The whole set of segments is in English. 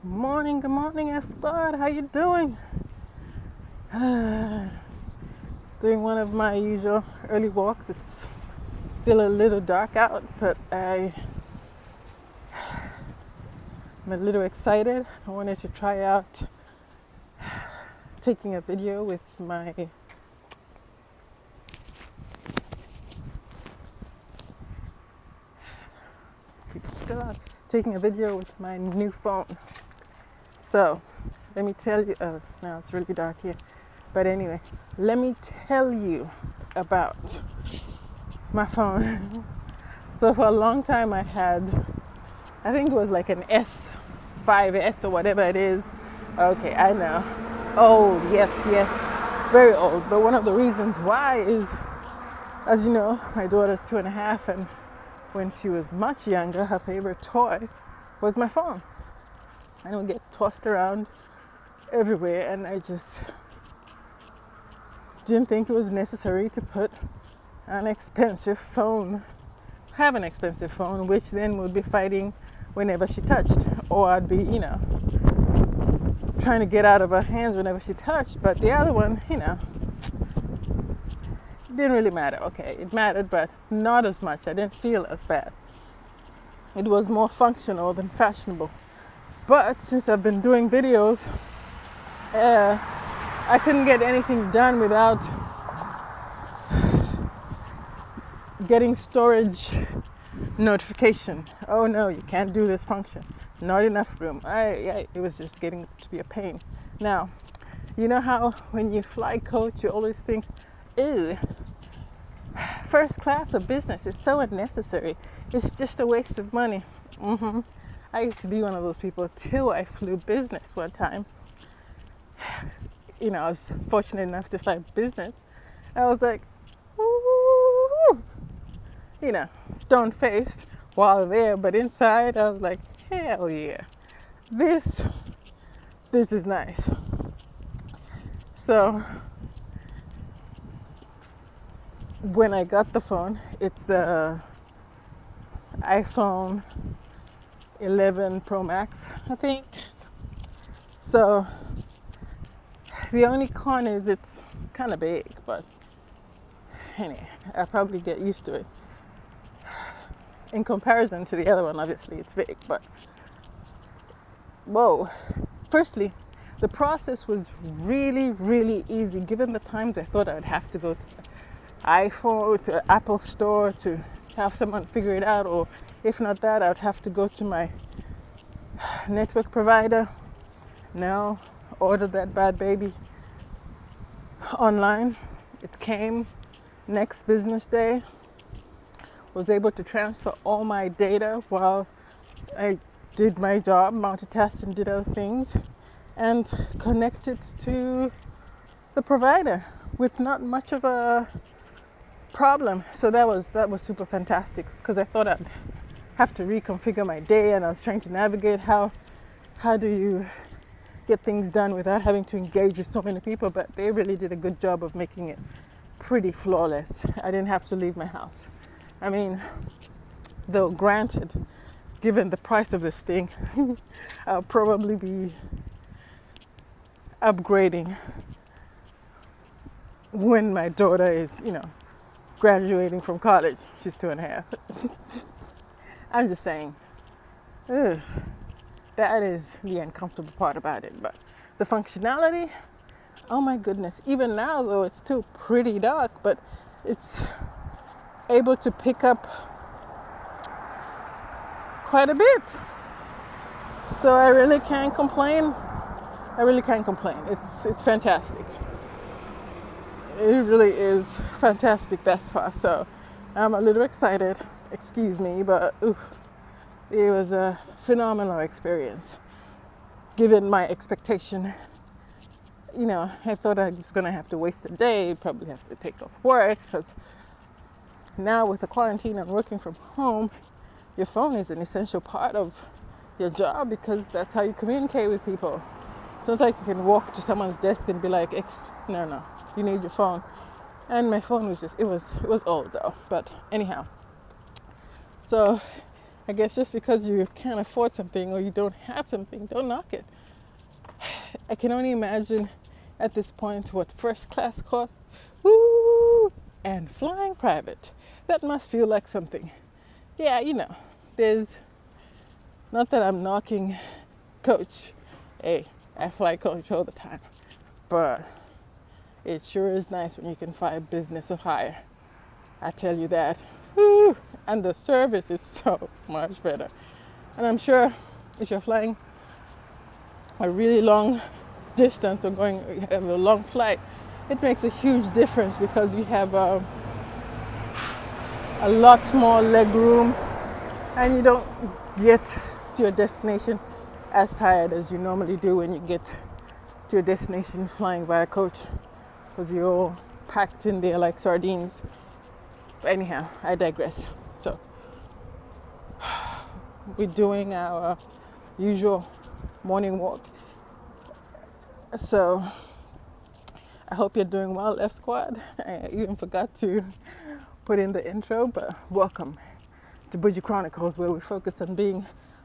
Good morning, Espad. How you doing? Doing one of my usual early walks. It's still a little dark out, but I'm a little excited. I wanted to try out taking a video with my new phone. So let me tell you. Now it's really dark here, but anyway, let me tell you about my phone. So for a long time I think it was like an S5S or whatever it is. Okay, I know. Old, yes, very old. But one of the reasons why is, as you know, my daughter's 2.5, and when she was much younger, her favorite toy was my phone. And it would get tossed around everywhere, and I just didn't think it was necessary to have an expensive phone, which then would be fighting whenever she touched, or I'd be, trying to get out of her hands whenever she touched. But the other one, didn't really matter. Okay, it mattered, but not as much. I didn't feel as bad. It was more functional than fashionable. But since I've been doing videos, I couldn't get anything done without getting storage notification. Oh no, you can't do this function. Not enough room. It was just getting to be a pain. Now, you know how when you fly coach, you always think, ew, first class or business is so unnecessary. It's just a waste of money. I used to be one of those people till I flew business one time. I was fortunate enough to fly business. I was like, ooh, stone-faced while there, but inside I was like, hell yeah, this is nice. So when I got the phone, it's the iPhone 11 Pro Max, I think. So the only con is it's kind of big, but anyway, I'll probably get used to it. In comparison to the other one, obviously it's big, but whoa. Firstly, the process was really, really easy. Given the times I thought I would have to go to Apple Store to have someone figure it out, or if not that, I would have to go to my network provider. No, order that bad baby online. It came next business day. Was able to transfer all my data while I did my job, multitasked and did other things, and connected to the provider with not much of a problem. So that was super fantastic, because I thought I'd have to reconfigure my day, and I was trying to navigate how do you get things done without having to engage with so many people. But they really did a good job of making it pretty flawless. I didn't have to leave my house. I mean, though granted, given the price of this thing, I'll probably be upgrading when my daughter is, graduating from college. She's 2.5. I'm just saying, that is the uncomfortable part about it. But the functionality, oh my goodness. Even now, though, it's still pretty dark, but it's able to pick up quite a bit. So I really can't complain. It's fantastic. It really is fantastic thus far. So I'm a little excited. Excuse me, but it was a phenomenal experience. Given my expectation, I thought I was going to have to waste a day, probably have to take off work, because now with the quarantine and working from home, your phone is an essential part of your job, because that's how you communicate with people. It's not like you can walk to someone's desk and be like, no, you need your phone. And my phone was it was old though. But anyhow, so I guess just because you can't afford something or you don't have something, don't knock it. I can only imagine at this point what first class costs. Woo! And flying private. That must feel like something. Yeah, there's not that I'm knocking coach. Hey, I fly coach all the time. But it sure is nice when you can fly business or higher. I tell you that. Woo! And the service is so much better. And I'm sure if you're flying a really long distance or you have a long flight, it makes a huge difference because you have a lot more leg room and you don't get to your destination as tired as you normally do when you get to your destination flying via coach, because you're all packed in there like sardines. But anyhow, I digress. So we're doing our usual morning walk. So I hope you're doing well, F Squad. I even forgot to put in the intro, but welcome to Bougie Chronicles, where we focus on being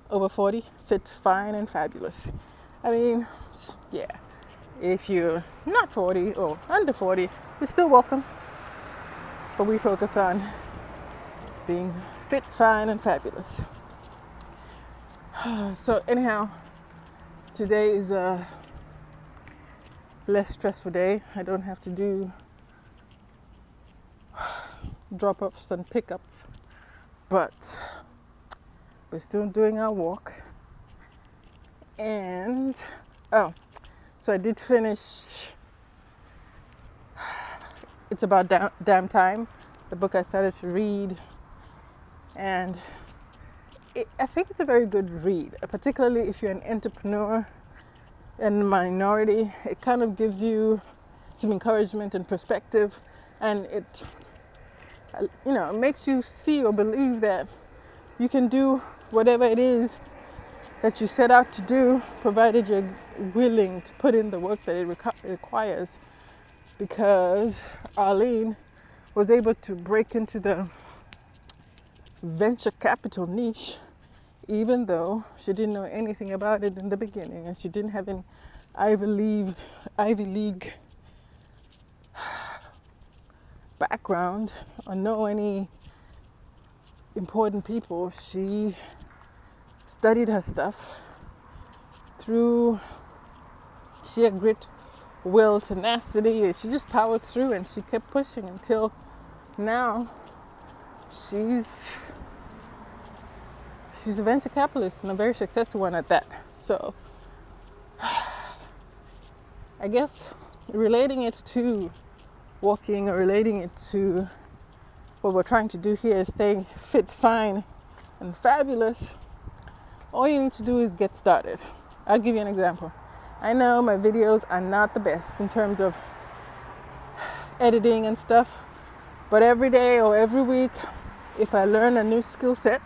over 40, fit, fine, and fabulous. I mean, yeah, if you're not 40 or under 40, you're still welcome. But we focus on being fit, fine, and fabulous. So anyhow, today is a less stressful day. I don't have to do drop-offs and pickups, but we're still doing our walk. And so I did finish It's About Damn Time, the book I started to read, and I think it's a very good read, particularly if you're an entrepreneur and minority. It kind of gives you some encouragement and perspective, and it makes you see or believe that you can do whatever it is that you set out to do, provided you're willing to put in the work that it requires. Because Arlene was able to break into the venture capital niche, even though she didn't know anything about it in the beginning, and she didn't have any Ivy League background or know any important people. She studied her stuff through sheer grit, will, tenacity, and she just powered through, and she kept pushing until now she's a venture capitalist, and a very successful one at that. So I guess relating it to walking, or relating it to what we're trying to do here is staying fit, fine, and fabulous. All you need to do is get started. I'll give you an example. I know my videos are not the best in terms of editing and stuff, but every day or every week, if I learn a new skill set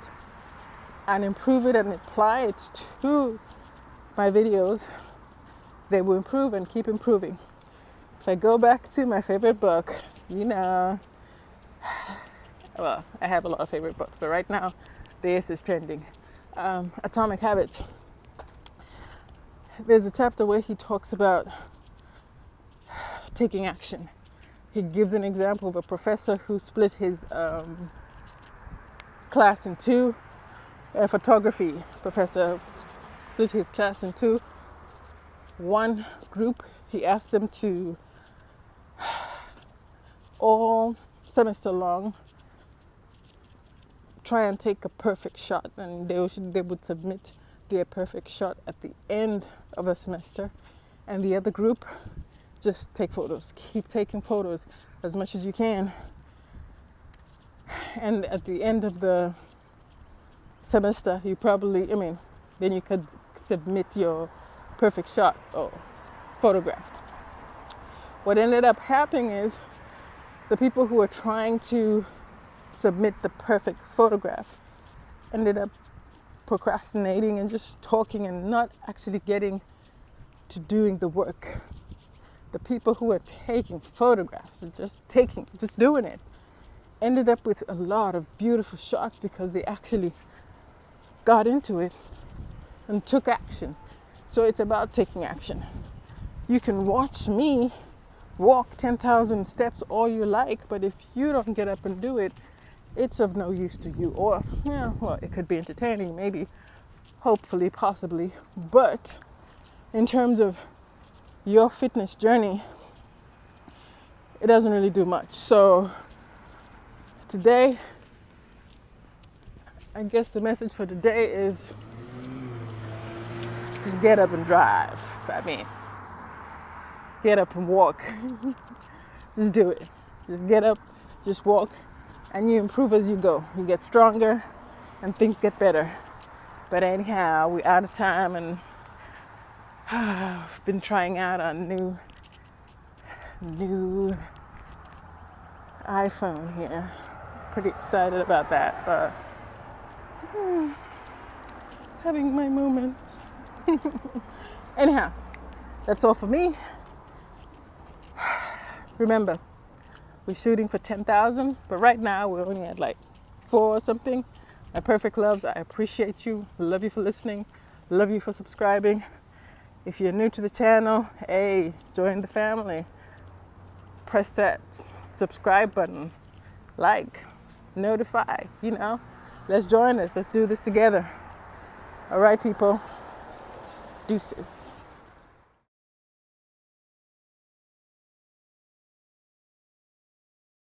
and improve it and apply it to my videos, they will improve and keep improving. If I go back to my favorite book, well, I have a lot of favorite books, but right now, this is trending. Atomic Habits. There's a chapter where he talks about taking action. He gives an example of a professor who split his class in two. A photography professor split his class in two. One group, he asked them to all semester long try and take a perfect shot, and they would submit their perfect shot at the end of a semester. And the other group, just take photos, keep taking photos as much as you can, and at the end of the semester then you could submit your perfect shot or photograph. What ended up happening is the people who were trying to submit the perfect photograph ended up procrastinating and just talking and not actually getting to doing the work. The people who were taking photographs, just doing it, ended up with a lot of beautiful shots because they actually got into it and took action. So it's about taking action. You can watch me walk 10,000 steps all you like, but if you don't get up and do it, it's of no use to you. Or, yeah, well, it could be entertaining, maybe, hopefully, possibly. But in terms of your fitness journey, it doesn't really do much. So today, I guess the message for today is just get up and drive. I mean, get up and walk. Just do it. Just get up, just walk, and you improve as you go. You get stronger and things get better. But anyhow, we're out of time, and I've been trying out a new iPhone here. Pretty excited about that, but having my moment. Anyhow, that's all for me. Remember, we're shooting for 10,000, but right now we're only at like 4 or something. My perfect loves, I appreciate you. Love you for listening. Love you for subscribing. If you're new to the channel, hey, join the family. Press that subscribe button, like, notify, let's join us. Let's do this together. All right, people. Deuces.